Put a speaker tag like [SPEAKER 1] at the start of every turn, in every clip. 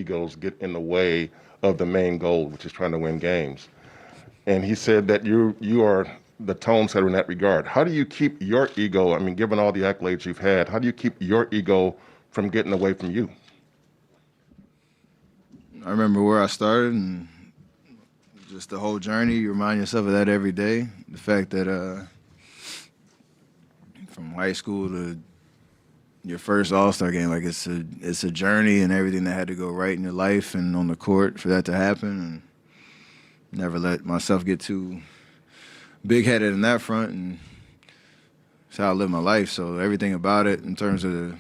[SPEAKER 1] egos get in the way of the main goal, which is trying to win games. And he said that you are the tone setter in that regard. How do you keep your ego? I mean, given all the accolades you've had, how do you keep your ego from getting away from you?
[SPEAKER 2] I remember where I started and just the whole journey. You remind yourself of that every day. The fact that from high school to your first All-Star game, like it's a journey and everything that had to go right in your life and on the court for that to happen. And never let myself get too big-headed in that front, and it's how I live my life. So everything about it in terms of the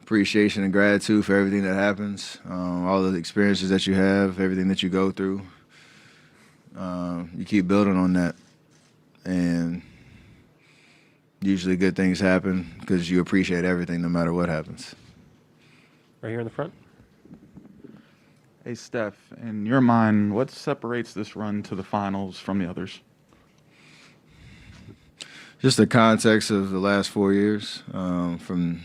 [SPEAKER 2] appreciation and gratitude for everything that happens, all of the experiences that you have, everything that you go through, you keep building on that. And usually good things happen because you appreciate everything no matter what happens.
[SPEAKER 3] Right here in the front.
[SPEAKER 4] Hey, Steph, in your mind, what separates this run to the finals from the others?
[SPEAKER 2] Just the context of the last 4 years, from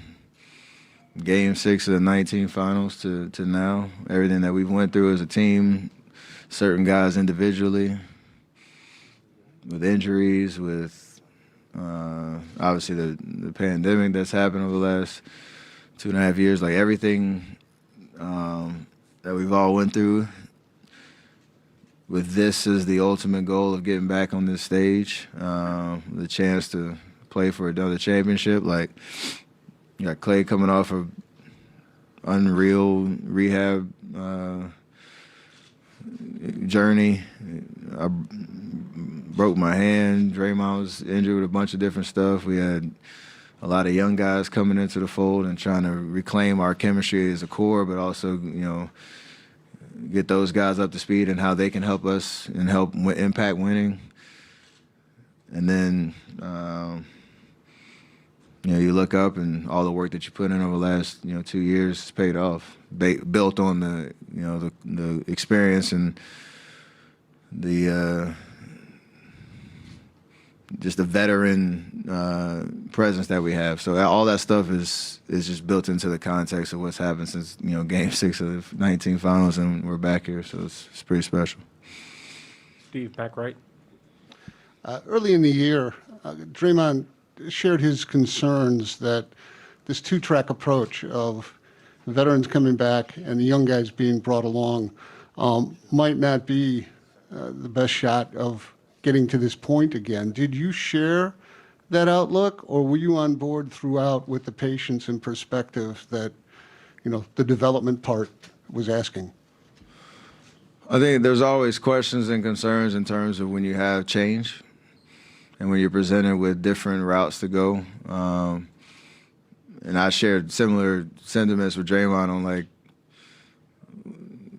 [SPEAKER 2] Game 6 of the 19 finals to now, everything that we've went through as a team, certain guys individually, with injuries, with obviously the pandemic that's happened over the last 2.5 years, like everything that we've all went through, with this as the ultimate goal of getting back on this stage, the chance to play for another championship. Like, you got Clay coming off of unreal rehab journey. I broke my hand. Draymond was injured with a bunch of different stuff. We had a lot of young guys coming into the fold and trying to reclaim our chemistry as a core, but also, get those guys up to speed and how they can help us and help impact winning. And then, you look up and all the work that you put in over the last, 2 years has paid off, built on the experience and the just the veteran presence that we have. So all that stuff is just built into the context of what's happened since, Game 6 of the 19 finals, and we're back here, so it's pretty special.
[SPEAKER 3] Steve, back right.
[SPEAKER 5] Early in the year, Draymond shared his concerns that this two-track approach of the veterans coming back and the young guys being brought along might not be the best shot of getting to this point again. Did you share that outlook, or were you on board throughout with the patience and perspective that, the development part was asking?
[SPEAKER 2] I think there's always questions and concerns in terms of when you have change and when you're presented with different routes to go. And I shared similar sentiments with Draymond on, like,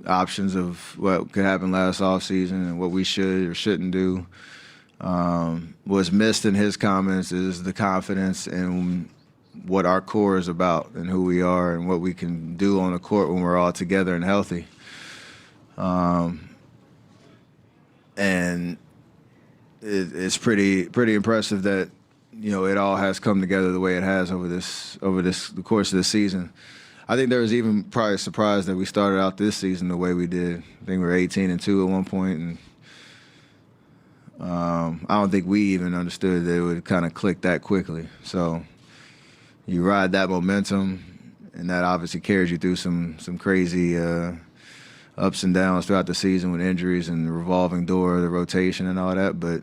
[SPEAKER 2] options of what could happen last offseason and what we should or shouldn't do. Was missed in his comments is the confidence in what our core is about and who we are and what we can do on the court when we're all together and healthy. And it's pretty impressive that, it all has come together the way it has over the course of this season. I think there was even probably a surprise that we started out this season the way we did. I think we were 18-2 at one point, and I don't think we even understood that it would kind of click that quickly. So you ride that momentum, and that obviously carries you through some crazy ups and downs throughout the season with injuries and the revolving door, the rotation and all that. But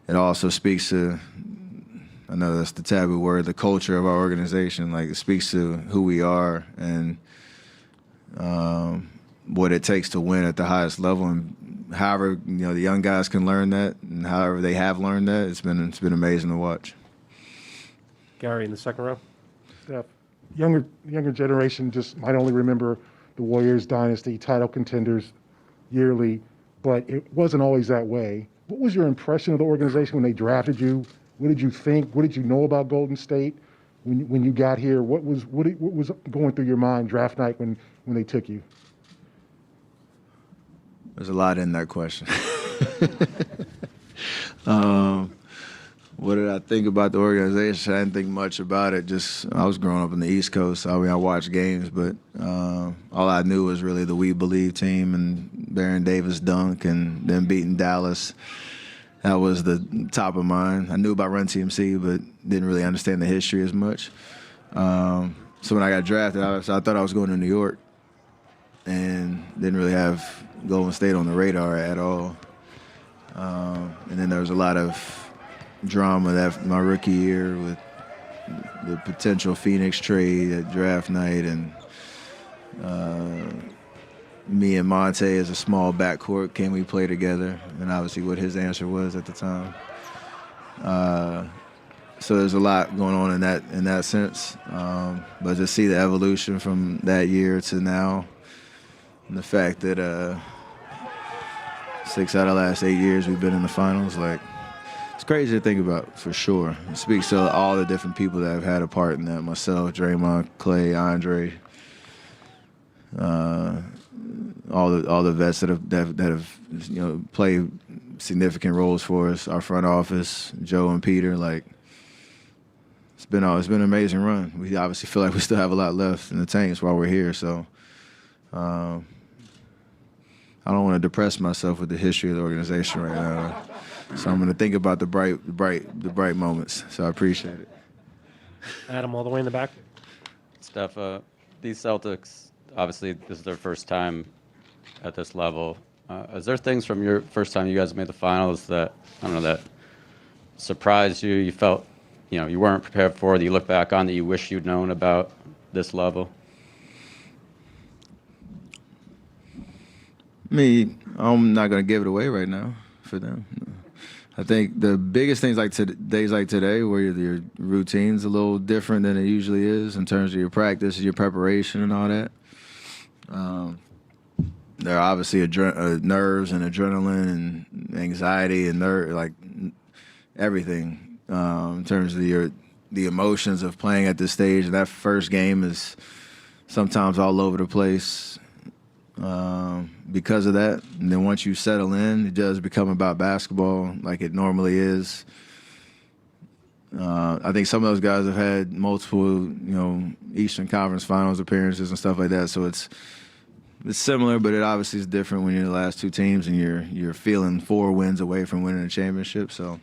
[SPEAKER 2] it also speaks to, I know that's the taboo word, the culture of our organization. Like, it speaks to who we are and what it takes to win at the highest level. And however, the young guys can learn that, and however they have learned that, it's been amazing to watch.
[SPEAKER 3] Gary in the second row.
[SPEAKER 6] Steph, younger generation just might only remember the Warriors dynasty, title contenders yearly, but it wasn't always that way. What was your impression of the organization when they drafted you? What did you think? What did you know about Golden State when you got here? What was going through your mind draft night when they took you?
[SPEAKER 2] There's a lot in that question. What did I think about the organization? I didn't think much about it. Just I was growing up on the East Coast. I mean, I watched games, but all I knew was really the We Believe team and Baron Davis dunk and then beating Dallas. That was the top of mind. I knew about Run TMC, but didn't really understand the history as much. So when I got drafted, I thought I was going to New York and didn't really have Golden State on the radar at all. And then there was a lot of drama that my rookie year with the potential Phoenix trade at draft night and me and Monte as a small backcourt, can we play together? And obviously what his answer was at the time. So there's a lot going on in that sense. But to see the evolution from that year to now, and the fact that 6 out of the last 8 years we've been in the finals, like, it's crazy to think about, for sure. It speaks to all the different people that have had a part in that. Myself, Draymond, Clay, Andre, all the vets that have played significant roles for us. Our front office, Joe and Peter. Like, it's been an amazing run. We obviously feel like we still have a lot left in the tanks while we're here. So I don't want to depress myself with the history of the organization right now. So I'm going to think about the bright moments. So I appreciate it.
[SPEAKER 3] Adam, all the way in the back.
[SPEAKER 7] Steph, these Celtics, obviously this is their first time at this level. Is there things from your first time you guys made the finals that, I don't know, that surprised you, you felt, you weren't prepared for, that you look back on that you wish you'd known about this level?
[SPEAKER 2] Me, I'm not going to give it away right now for them. I think the biggest things like days like today, where your routine's a little different than it usually is in terms of your practice, your preparation, and all that. There are obviously nerves and adrenaline and anxiety and everything in terms of the emotions of playing at this stage. And that first game is sometimes all over the place because of that. And then once you settle in, it does become about basketball like it normally is. I think some of those guys have had multiple, Eastern Conference Finals appearances and stuff like that. So it's similar, but it obviously is different when you're the last two teams and you're feeling 4 wins away from winning a championship. So,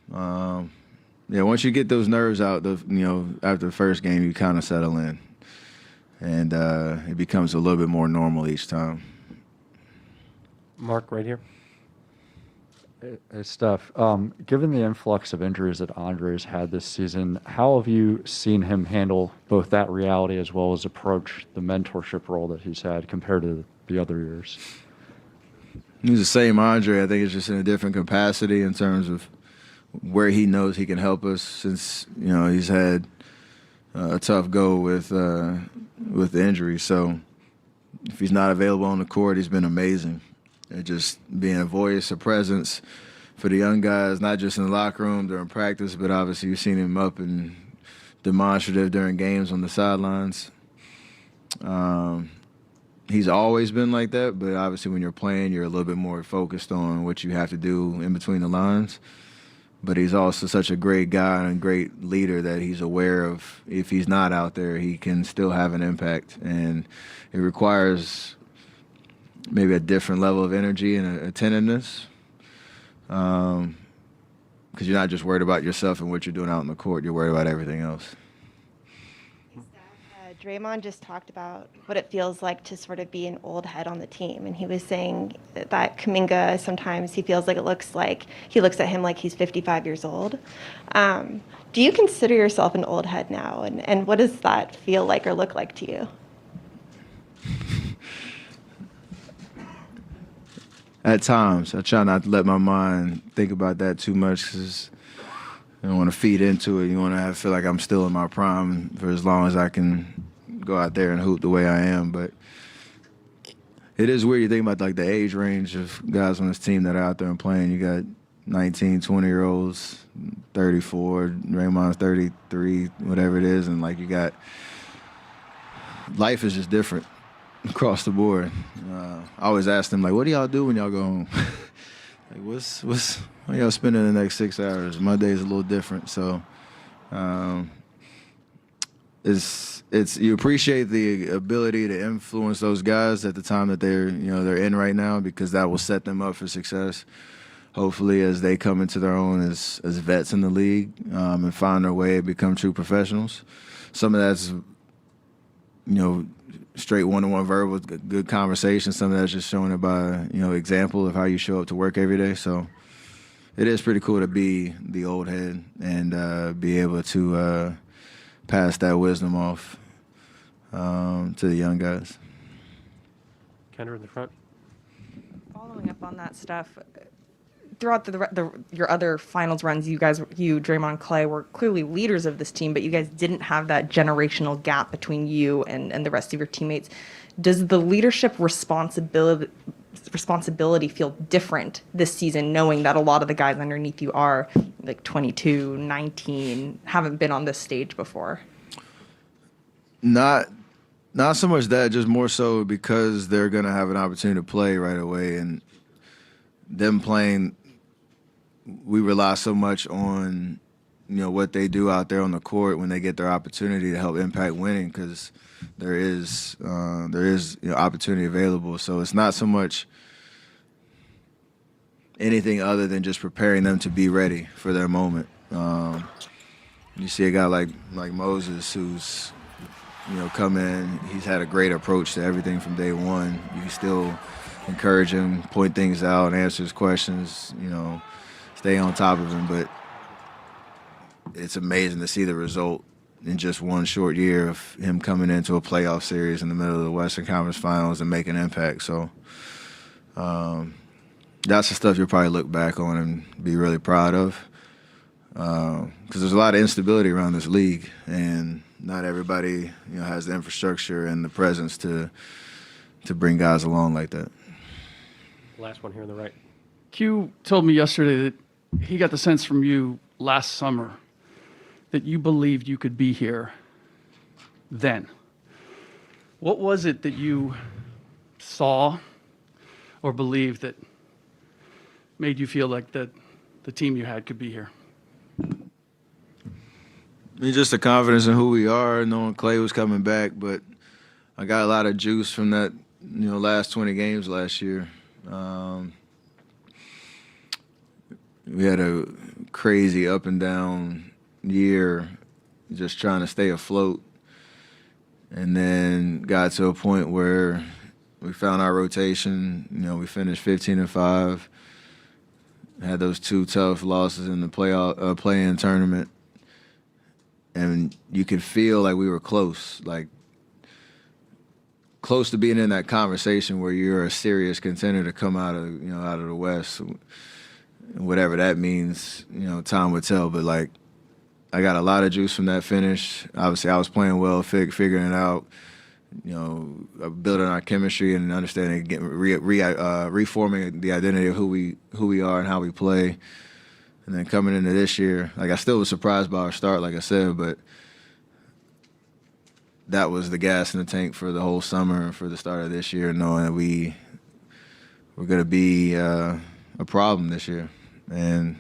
[SPEAKER 2] once you get those nerves out, after the first game, you kind of settle in. And it becomes a little bit more normal each time.
[SPEAKER 3] Mark, right here.
[SPEAKER 8] Hey, Steph, given the influx of injuries that Andre's had this season, how have you seen him handle both that reality as well as approach the mentorship role that he's had compared to the other years?
[SPEAKER 2] He's the same Andre. I think it's just in a different capacity in terms of where he knows he can help us since, he's had a tough go with the injury. So if he's not available on the court, he's been amazing. And just being a voice, a presence for the young guys, not just in the locker room during practice, but obviously you've seen him up and demonstrative during games on the sidelines. He's always been like that, but obviously when you're playing, you're a little bit more focused on what you have to do in between the lines. But he's also such a great guy and a great leader that he's aware of if he's not out there, he can still have an impact. And it requires maybe a different level of energy and attentiveness because you're not just worried about yourself and what you're doing out on the court. You're worried about everything else.
[SPEAKER 9] Draymond just talked about what it feels like to sort of be an old head on the team. And he was saying that Kuminga, sometimes he feels like he looks at him like he's 55 years old. Do you consider yourself an old head now? And what does that feel like or look like to you?
[SPEAKER 2] At times, I try not to let my mind think about that too much because I don't want to feed into it. You want to feel like I'm still in my prime for as long as I can go out there and hoop the way I am. But it is weird. You think about like the age range of guys on this team that are out there and playing. You got 19, 20-year-olds, 34, Draymond's 33, whatever it is. And like you got, life is just different across the board. I always ask them, like, what do y'all do when y'all go home? Like what's y'all spending the next 6 hours? My day's a little different, so it's you appreciate the ability to influence those guys at the time that they're in right now, because that will set them up for success. Hopefully, as they come into their own as vets in the league and find their way and become true professionals. Some of that's straight one-to-one verbal, good conversation. Some of that's just showing it by example of how you show up to work every day. So it is pretty cool to be the old head and be able to pass that wisdom off to the young guys.
[SPEAKER 3] Kendra in the front.
[SPEAKER 10] Following up on that stuff, throughout your other finals runs, you, Draymond, Clay, were clearly leaders of this team, but you guys didn't have that generational gap between you and the rest of your teammates. Does the leadership responsibility feel different this season, knowing that a lot of the guys underneath you are like 22, 19, haven't been on this stage before?
[SPEAKER 2] Not so much that, just more so because they're going to have an opportunity to play right away, and them playing, we rely so much on what they do out there on the court when they get their opportunity to help impact winning, because there is opportunity available. So it's not so much anything other than just preparing them to be ready for their moment. You see a guy like Moses, who's come in, he's had a great approach to everything from day one. You can still encourage him, point things out, answer his questions, stay on top of him. But it's amazing to see the result in just one short year of him coming into a playoff series in the middle of the Western Conference Finals and making an impact. So that's the stuff you'll probably look back on and be really proud of, because there's a lot of instability around this league, and not everybody has the infrastructure and the presence to bring guys along like that.
[SPEAKER 3] Last one here on the right.
[SPEAKER 11] Q told me yesterday that he got the sense from you last summer that you believed you could be here then. What was it that you saw or believed that made you feel like that the team you had could be here?
[SPEAKER 2] Just the confidence in who we are, knowing Clay was coming back, but I got a lot of juice from that last 20 games last year. We had a crazy up and down year, just trying to stay afloat, and then got to a point where we found our rotation. We finished 15-5, had those 2 tough losses in the play-in tournament, and you could feel like we were close to being in that conversation where you're a serious contender to come out of the West, whatever that means. Time would tell. But I got a lot of juice from that finish. Obviously, I was playing well, figuring it out. Building our chemistry and understanding, reforming the identity of who we are and how we play. And then coming into this year, I still was surprised by our start, like I said, but that was the gas in the tank for the whole summer and for the start of this year, knowing that we're going to be a problem this year. And